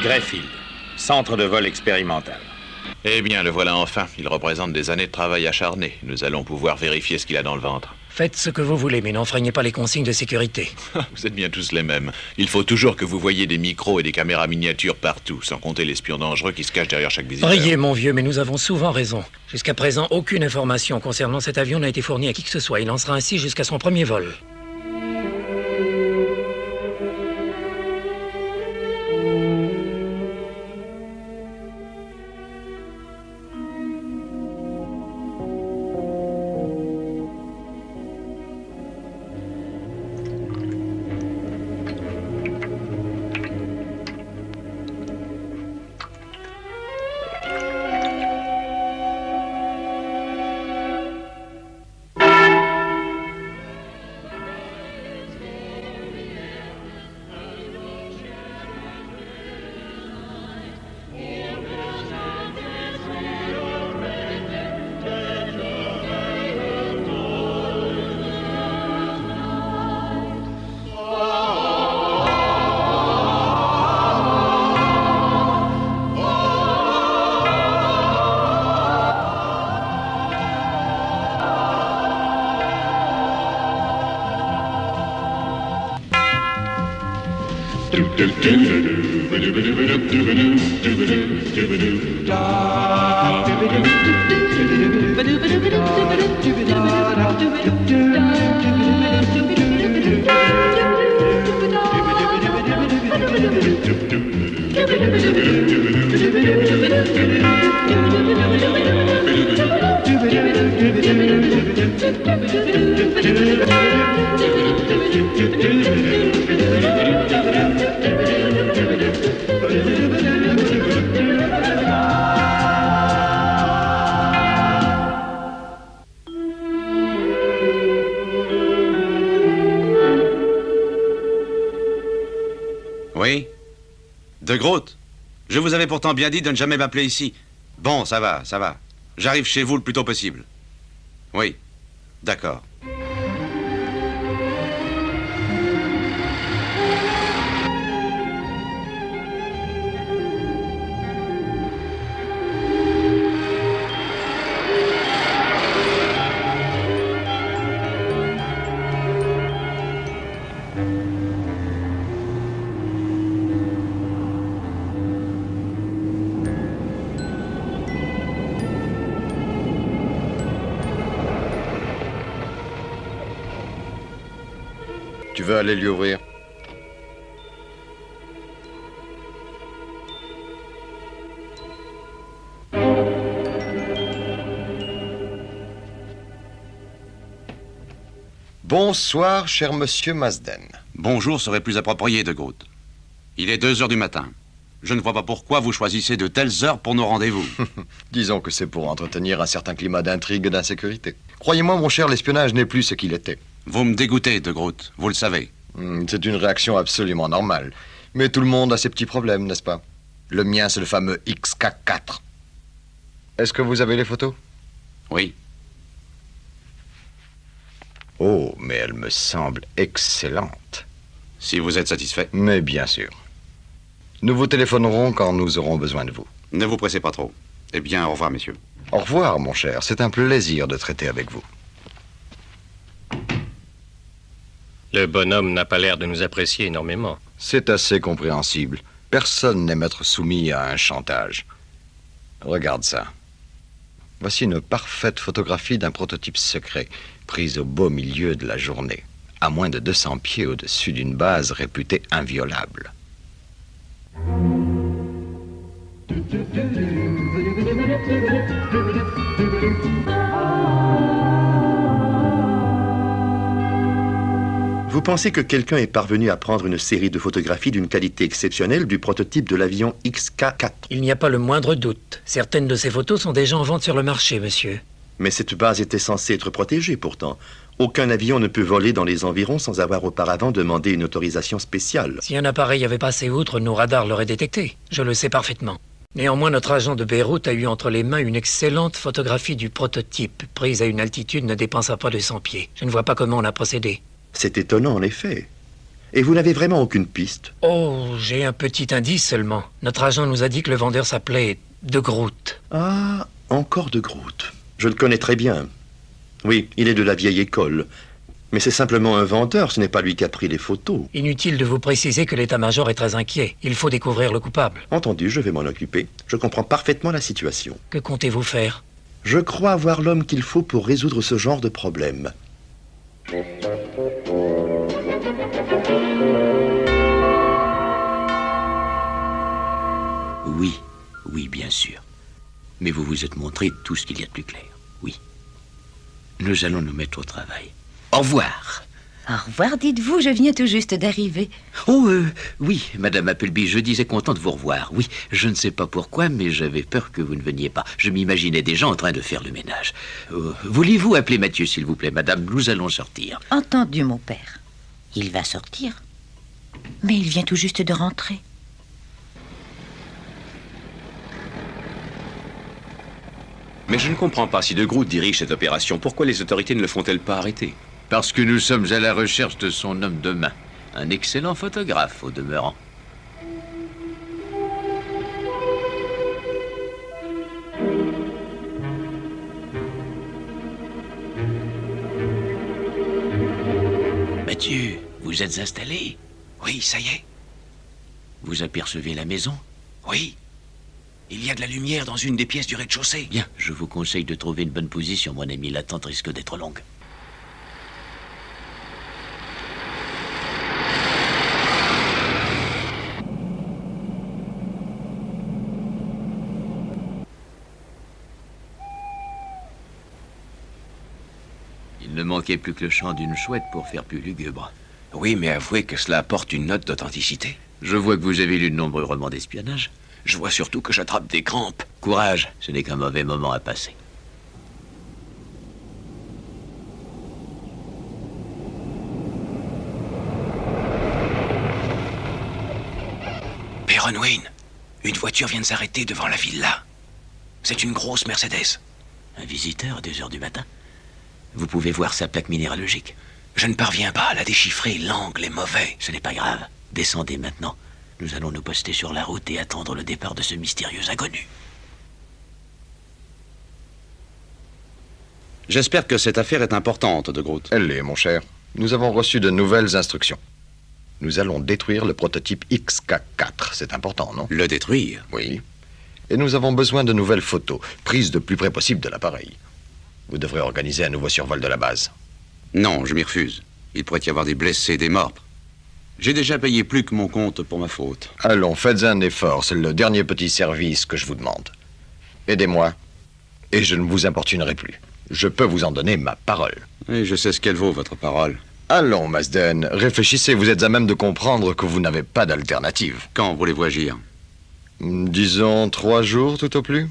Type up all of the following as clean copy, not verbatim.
Greyfield, centre de vol expérimental. Eh bien, le voilà enfin. Il représente des années de travail acharné. Nous allons pouvoir vérifier ce qu'il a dans le ventre. Faites ce que vous voulez, mais n'enfreignez pas les consignes de sécurité. Vous êtes bien tous les mêmes. Il faut toujours que vous voyiez des micros et des caméras miniatures partout, sans compter l'espion dangereux qui se cache derrière chaque visiteur. Riez, mon vieux, mais nous avons souvent raison. Jusqu'à présent, aucune information concernant cet avion n'a été fournie à qui que ce soit. Il en sera ainsi jusqu'à son premier vol. Oui? De Groot? Je vous avais pourtant bien dit de ne jamais m'appeler ici. Bon, ça va, ça va. J'arrive chez vous le plus tôt possible. Oui, d'accord. Tu veux aller lui ouvrir? Bonsoir, cher monsieur Marsden. Bonjour serait plus approprié, de Groot. Il est 2 heures du matin. Je ne vois pas pourquoi vous choisissez de telles heures pour nos rendez-vous. Disons que c'est pour entretenir un certain climat d'intrigue et d'insécurité. Croyez-moi, mon cher, l'espionnage n'est plus ce qu'il était. Vous me dégoûtez, de Groot, vous le savez. C'est une réaction absolument normale. Mais tout le monde a ses petits problèmes, n'est-ce pas? Le mien, c'est le fameux XK4. Est-ce que vous avez les photos? Oui. Oh, mais elles me semblent excellentes. Si vous êtes satisfait. Mais bien sûr. Nous vous téléphonerons quand nous aurons besoin de vous. Ne vous pressez pas trop. Eh bien, au revoir, messieurs. Au revoir, mon cher. C'est un plaisir de traiter avec vous. Le bonhomme n'a pas l'air de nous apprécier énormément. C'est assez compréhensible. Personne n'aime être soumis à un chantage. Regarde ça. Voici une parfaite photographie d'un prototype secret, prise au beau milieu de la journée, à moins de 200 pieds au-dessus d'une base réputée inviolable. Vous pensez que quelqu'un est parvenu à prendre une série de photographies d'une qualité exceptionnelle du prototype de l'avion XK4? Il n'y a pas le moindre doute. Certaines de ces photos sont déjà en vente sur le marché, monsieur. Mais cette base était censée être protégée pourtant. Aucun avion ne peut voler dans les environs sans avoir auparavant demandé une autorisation spéciale. Si un appareil avait passé outre, nos radars l'auraient détecté. Je le sais parfaitement. Néanmoins, notre agent de Beyrouth a eu entre les mains une excellente photographie du prototype, prise à une altitude ne dépassant pas 200 pieds. Je ne vois pas comment on a procédé. C'est étonnant, en effet. Et vous n'avez vraiment aucune piste? Oh, j'ai un petit indice seulement. Notre agent nous a dit que le vendeur s'appelait De Groot. Ah, encore de Groot. Je le connais très bien. Oui, il est de la vieille école. Mais c'est simplement un vendeur, ce n'est pas lui qui a pris les photos. Inutile de vous préciser que l'état-major est très inquiet. Il faut découvrir le coupable. Entendu, je vais m'en occuper. Je comprends parfaitement la situation. Que comptez-vous faire? Je crois avoir l'homme qu'il faut pour résoudre ce genre de problème. Oui, oui, bien sûr. Mais vous vous êtes montré tout ce qu'il y a de plus clair. Oui. Nous allons nous mettre au travail. Au revoir. Au revoir, dites-vous, je viens tout juste d'arriver. Oh, oui, Madame Appleby, je disais content de vous revoir. Oui, je ne sais pas pourquoi, mais j'avais peur que vous ne veniez pas. Je m'imaginais déjà en train de faire le ménage. Voulez-vous appeler Mathieu, s'il vous plaît, Madame? Nous allons sortir. Entendu, mon père. Il va sortir. Mais il vient tout juste de rentrer. Mais je ne comprends pas, si De Groot dirige cette opération, pourquoi les autorités ne le font-elles pas arrêter? Parce que nous sommes à la recherche de son homme de main. Un excellent photographe, au demeurant. Mathieu, vous êtes installé? Oui, ça y est. Vous apercevez la maison? Oui. Il y a de la lumière dans une des pièces du rez-de-chaussée. Bien, je vous conseille de trouver une bonne position, mon ami. L'attente risque d'être longue. Il ne manquait plus que le chant d'une chouette pour faire plus lugubre. Oui, mais avouez que cela apporte une note d'authenticité. Je vois que vous avez lu de nombreux romans d'espionnage. Je vois surtout que j'attrape des crampes. Courage, ce n'est qu'un mauvais moment à passer. Perronwyn, une voiture vient de s'arrêter devant la villa. C'est une grosse Mercedes. Un visiteur à 2 heures du matin? Vous pouvez voir sa plaque minéralogique? Je ne parviens pas à la déchiffrer, l'angle est mauvais. Ce n'est pas grave. Descendez maintenant. Nous allons nous poster sur la route et attendre le départ de ce mystérieux inconnu. J'espère que cette affaire est importante, De Groot. Elle l'est, mon cher. Nous avons reçu de nouvelles instructions. Nous allons détruire le prototype XK4. C'est important, non? Le détruire? Oui. Et nous avons besoin de nouvelles photos, prises le plus près possible de l'appareil. Vous devrez organiser un nouveau survol de la base. Non, je m'y refuse. Il pourrait y avoir des blessés, des morts. J'ai déjà payé plus que mon compte pour ma faute. Allons, faites un effort. C'est le dernier petit service que je vous demande. Aidez-moi, et je ne vous importunerai plus. Je peux vous en donner ma parole. Et je sais ce qu'elle vaut, votre parole. Allons, Marsden, réfléchissez. Vous êtes à même de comprendre que vous n'avez pas d'alternative. Quand voulez-vous agir? Disons 3 jours tout au plus.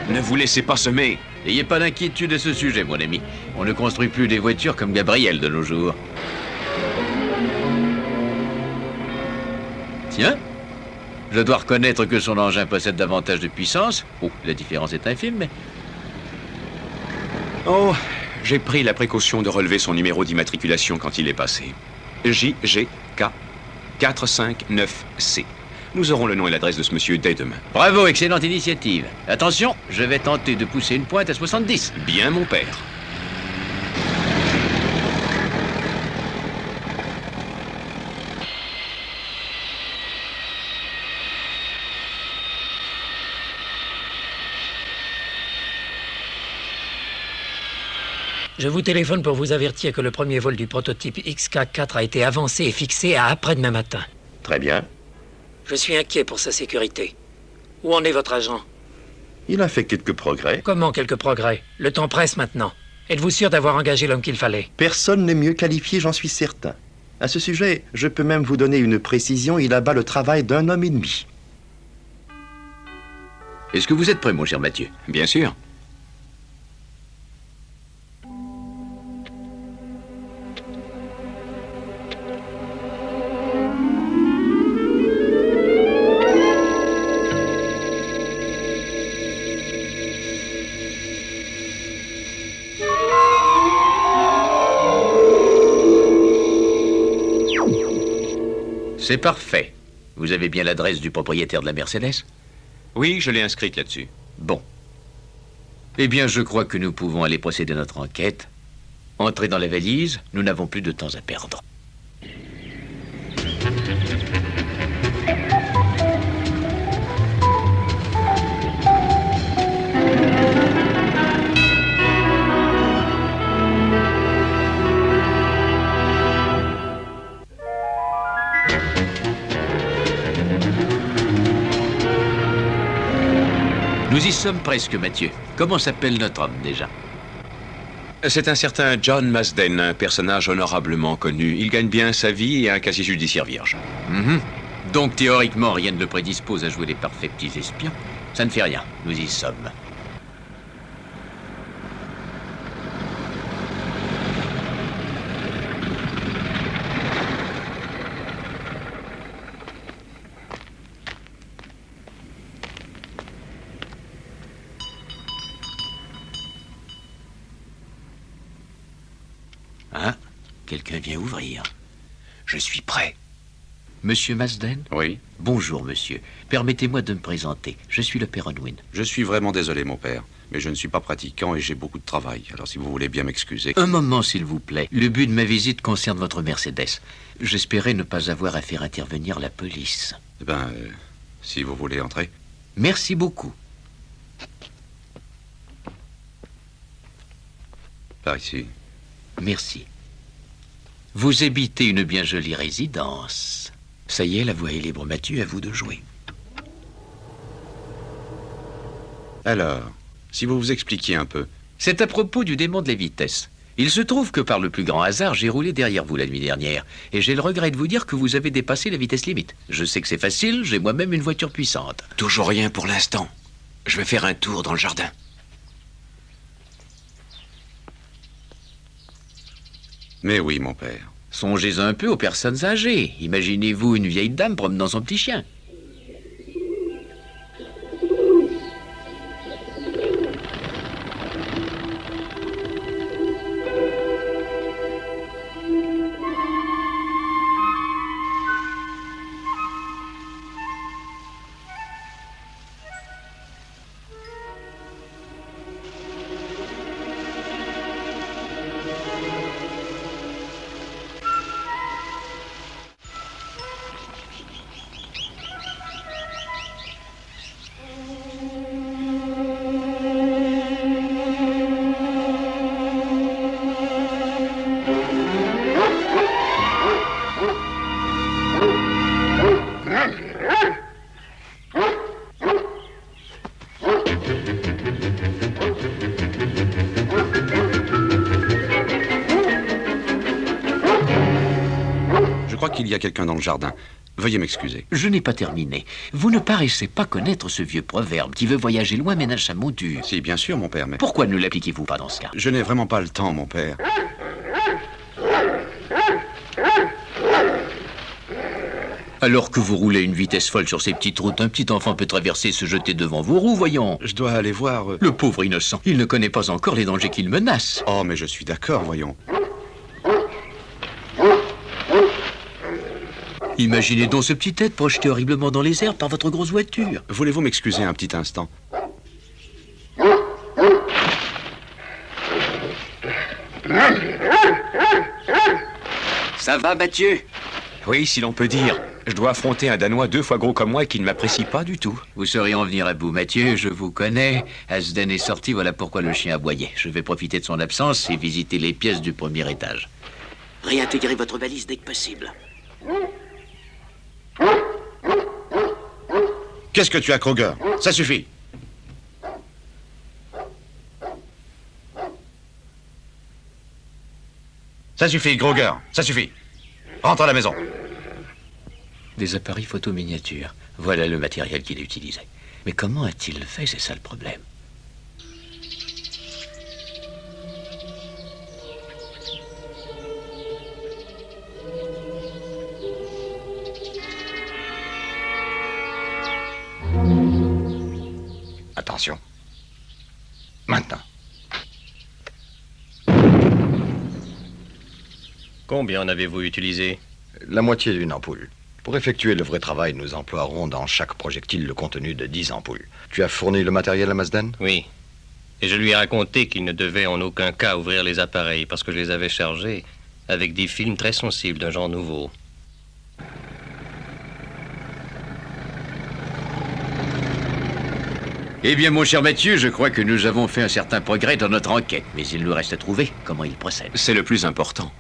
Ne vous laissez pas semer. N'ayez pas d'inquiétude à ce sujet, mon ami. On ne construit plus des voitures comme Gabriel de nos jours. Tiens, je dois reconnaître que son engin possède davantage de puissance. Oh, la différence est infime, mais... Oh, j'ai pris la précaution de relever son numéro d'immatriculation quand il est passé. JGK 459C. Nous aurons le nom et l'adresse de ce monsieur dès demain. Bravo, excellente initiative. Attention, je vais tenter de pousser une pointe à 70. Bien, mon père. Je vous téléphone pour vous avertir que le premier vol du prototype XK4 a été avancé et fixé à après-demain matin. Très bien. Je suis inquiet pour sa sécurité. Où en est votre agent? Il a fait quelques progrès. Comment quelques progrès? Le temps presse maintenant. Êtes-vous sûr d'avoir engagé l'homme qu'il fallait? Personne n'est mieux qualifié, j'en suis certain. À ce sujet, je peux même vous donner une précision. Il abat le travail d'un homme et demi. Est-ce que vous êtes prêt, mon cher Mathieu? Bien sûr. C'est parfait. Vous avez bien l'adresse du propriétaire de la Mercedes? Oui, je l'ai inscrite là-dessus. Bon. Eh bien, je crois que nous pouvons aller procéder à notre enquête. Entrez dans la valise, nous n'avons plus de temps à perdre. Nous y sommes presque, Mathieu. Comment s'appelle notre homme, déjà? C'est un certain John Marsden, un personnage honorablement connu. Il gagne bien sa vie et a un casier judiciaire vierge. Donc, théoriquement, rien ne le prédispose à jouer les parfaits petits espions. Ça ne fait rien. Nous y sommes. Hein? Quelqu'un vient ouvrir. Je suis prêt. Monsieur Marsden? Oui. Bonjour, monsieur. Permettez-moi de me présenter. Je suis le père Unwin. Je suis vraiment désolé, mon père, mais je ne suis pas pratiquant et j'ai beaucoup de travail. Alors, si vous voulez bien m'excuser... Un moment, s'il vous plaît. Le but de ma visite concerne votre Mercedes. J'espérais ne pas avoir à faire intervenir la police. Eh bien, si vous voulez entrer... Merci beaucoup. Par ici. Merci. Vous habitez une bien jolie résidence. Ça y est, la voie est libre, Mathieu, à vous de jouer. Alors, si vous vous expliquiez un peu... C'est à propos du démon de la vitesse. Il se trouve que par le plus grand hasard, j'ai roulé derrière vous la nuit dernière. Et j'ai le regret de vous dire que vous avez dépassé la vitesse limite. Je sais que c'est facile, j'ai moi-même une voiture puissante. Toujours rien pour l'instant. Je vais faire un tour dans le jardin. Mais oui, mon père. Songez un peu aux personnes âgées. Imaginez-vous une vieille dame promenant son petit chien. Je crois qu'il y a quelqu'un dans le jardin. Veuillez m'excuser. Je n'ai pas terminé. Vous ne paraissez pas connaître ce vieux proverbe qui veut voyager loin ménage sa monture. Si, bien sûr, mon père, mais... Pourquoi ne l'appliquez-vous pas dans ce cas? Je n'ai vraiment pas le temps, mon père. Alors que vous roulez à une vitesse folle sur ces petites routes, un petit enfant peut traverser et se jeter devant vos roues, voyons. Je dois aller voir... Le pauvre innocent, il ne connaît pas encore les dangers qu'il menace. Oh, mais je suis d'accord, voyons. Imaginez donc ce petit être projeté horriblement dans les airs par votre grosse voiture. Voulez-vous m'excuser un petit instant? Ça va, Mathieu? Oui, si l'on peut dire. Je dois affronter un Danois 2 fois gros comme moi et qui ne m'apprécie pas du tout. Vous sauriez en venir à bout, Mathieu, je vous connais. Asden est sorti, voilà pourquoi le chien aboyait. Je vais profiter de son absence et visiter les pièces du premier étage. Réintégrez votre valise dès que possible. Qu'est-ce que tu as, Kruger? Ça suffit. Ça suffit, Kruger. Ça suffit. Rentre à la maison. Des appareils photo miniatures. Voilà le matériel qu'il utilisait. Mais comment a-t-il fait? C'est ça le problème. Attention. Maintenant. Combien en avez-vous utilisé? La moitié d'une ampoule. Pour effectuer le vrai travail, nous emploierons dans chaque projectile le contenu de 10 ampoules. Tu as fourni le matériel à Marsden? Oui. Et je lui ai raconté qu'il ne devait en aucun cas ouvrir les appareils parce que je les avais chargés avec des films très sensibles d'un genre nouveau. Eh bien, mon cher Mathieu, je crois que nous avons fait un certain progrès dans notre enquête. Mais il nous reste à trouver comment il procède. C'est le plus important.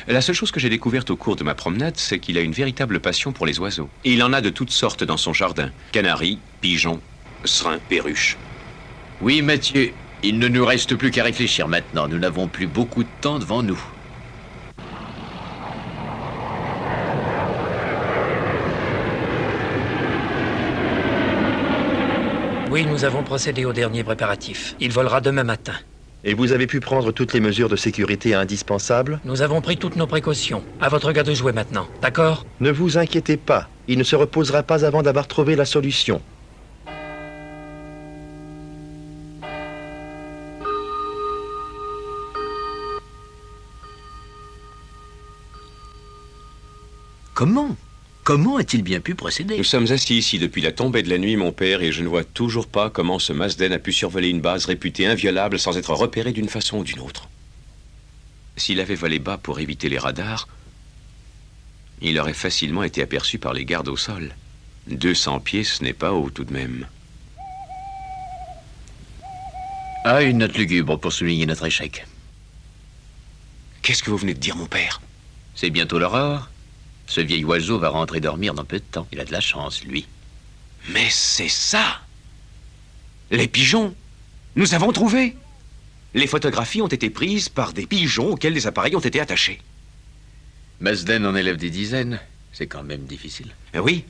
La seule chose que j'ai découverte au cours de ma promenade, c'est qu'il a une véritable passion pour les oiseaux. Et il en a de toutes sortes dans son jardin. Canaris, pigeons, serins, perruches. Oui, Mathieu, il ne nous reste plus qu'à réfléchir maintenant. Nous n'avons plus beaucoup de temps devant nous. Oui, nous avons procédé aux derniers préparatifs. Il volera demain matin. Et vous avez pu prendre toutes les mesures de sécurité indispensables? Nous avons pris toutes nos précautions. À votre gars de jouer maintenant, d'accord? Ne vous inquiétez pas. Il ne se reposera pas avant d'avoir trouvé la solution. Comment a-t-il bien pu procéder? Nous sommes assis ici depuis la tombée de la nuit, mon père, et je ne vois toujours pas comment ce Marsden a pu survoler une base réputée inviolable sans être repéré d'une façon ou d'une autre. S'il avait volé bas pour éviter les radars, il aurait facilement été aperçu par les gardes au sol. 200 pieds, ce n'est pas haut tout de même. Ah, une note lugubre pour souligner notre échec. Qu'est-ce que vous venez de dire, mon père? C'est bientôt l'aurore. Ce vieil oiseau va rentrer dormir dans peu de temps. Il a de la chance, lui. Mais c'est ça! Les pigeons! Nous avons trouvé! Les photographies ont été prises par des pigeons auxquels les appareils ont été attachés. Marsden en élève des dizaines. C'est quand même difficile. Oui,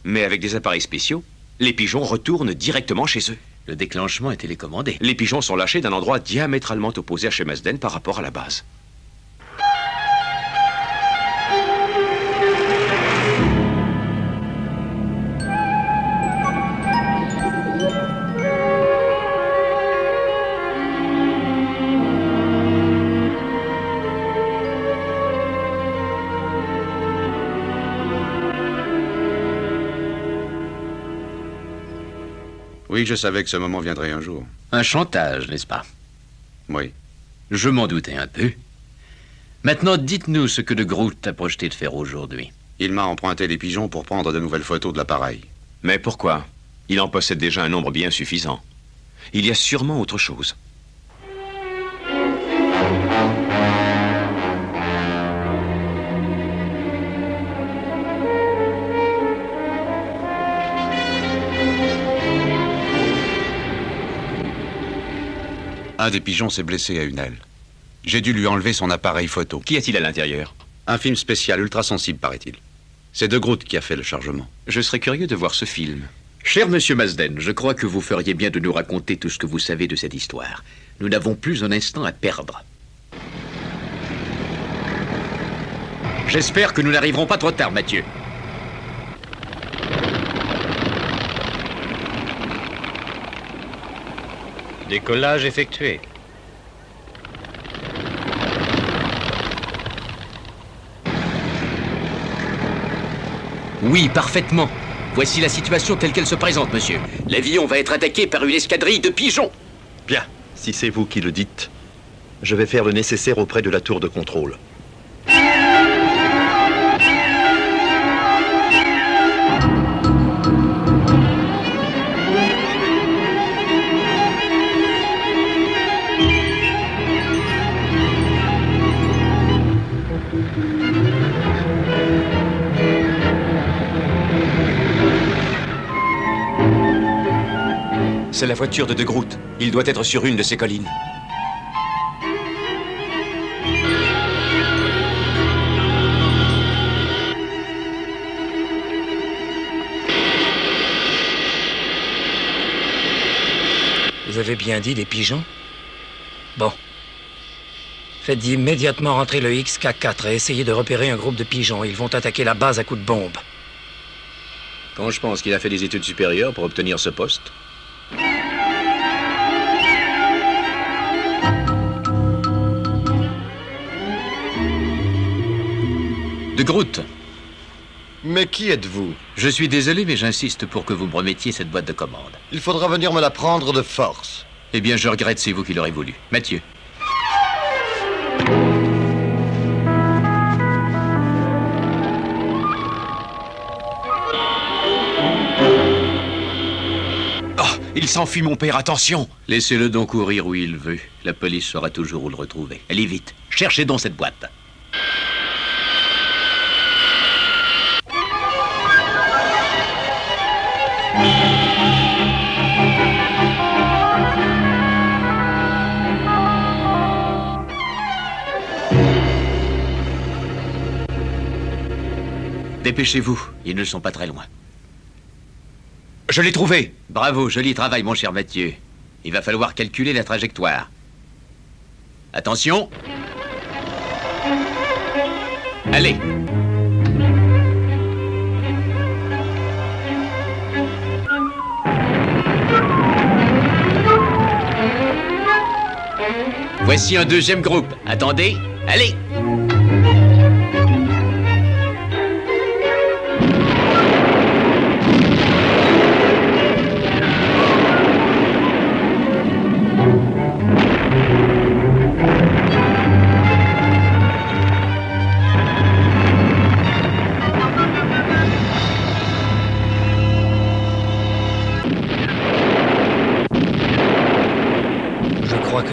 mais avec des appareils spéciaux, les pigeons retournent directement chez eux. Le déclenchement est télécommandé. Les pigeons sont lâchés d'un endroit diamétralement opposé à chez Marsden par rapport à la base. Oui, je savais que ce moment viendrait un jour. Un chantage, n'est-ce pas? Oui. Je m'en doutais un peu. Maintenant, dites-nous ce que de Groot a projeté de faire aujourd'hui. Il m'a emprunté les pigeons pour prendre de nouvelles photos de l'appareil. Mais pourquoi? Il en possède déjà un nombre bien suffisant. Il y a sûrement autre chose. Un des pigeons s'est blessé à une aile. J'ai dû lui enlever son appareil photo. Qu'y a-t-il à l'intérieur? Un film spécial ultra-sensible, paraît-il. C'est de Groot qui a fait le chargement. Je serais curieux de voir ce film. Cher monsieur Marsden, je crois que vous feriez bien de nous raconter tout ce que vous savez de cette histoire. Nous n'avons plus un instant à perdre. J'espère que nous n'arriverons pas trop tard, Mathieu. Décollage effectué. Oui, parfaitement. Voici la situation telle qu'elle se présente, monsieur. L'avion va être attaqué par une escadrille de pigeons. Bien, si c'est vous qui le dites, je vais faire le nécessaire auprès de la tour de contrôle. C'est la voiture de Groot. Il doit être sur une de ces collines. Vous avez bien dit des pigeons? Bon. Faites immédiatement rentrer le XK4 et essayez de repérer un groupe de pigeons. Ils vont attaquer la base à coups de bombe. Quand je pense qu'il a fait des études supérieures pour obtenir ce poste. De Groot. Mais qui êtes-vous? Je suis désolé, mais j'insiste pour que vous me remettiez cette boîte de commande. Il faudra venir me la prendre de force. Eh bien, je regrette, c'est vous qui l'aurez voulu. Mathieu. Oh, il s'enfuit, mon père, attention! Laissez-le donc courir où il veut. La police saura toujours où le retrouver. Allez vite, cherchez donc cette boîte. Dépêchez-vous, ils ne sont pas très loin. Je l'ai trouvé! Bravo, joli travail, mon cher Mathieu. Il va falloir calculer la trajectoire. Attention. Allez. Voici un deuxième groupe. Attendez. Allez.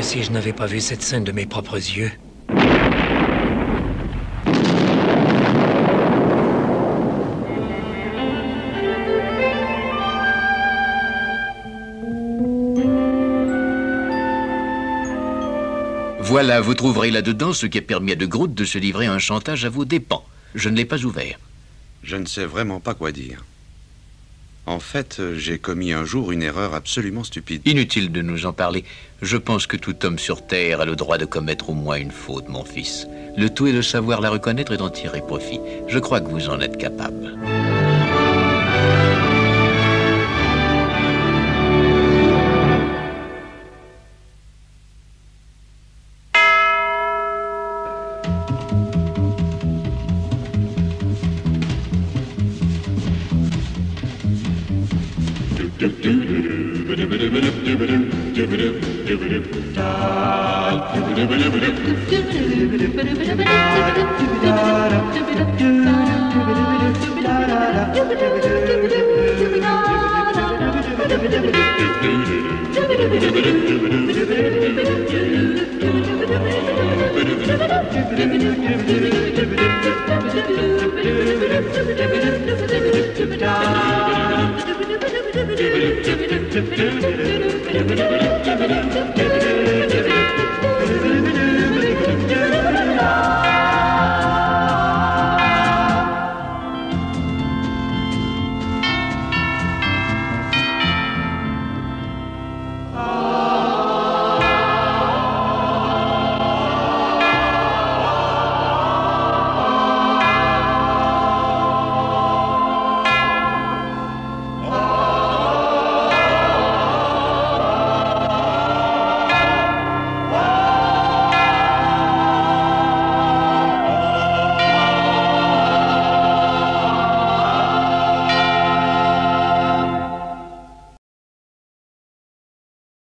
Si je n'avais pas vu cette scène de mes propres yeux. Voilà, vous trouverez là-dedans ce qui a permis à de Groot de se livrer à un chantage à vos dépens. Je ne l'ai pas ouvert. Je ne sais vraiment pas quoi dire. En fait, j'ai commis un jour une erreur absolument stupide. Inutile de nous en parler. Je pense que tout homme sur Terre a le droit de commettre au moins une faute, mon fils. Le tout est de savoir la reconnaître et d'en tirer profit. Je crois que vous en êtes capable. Da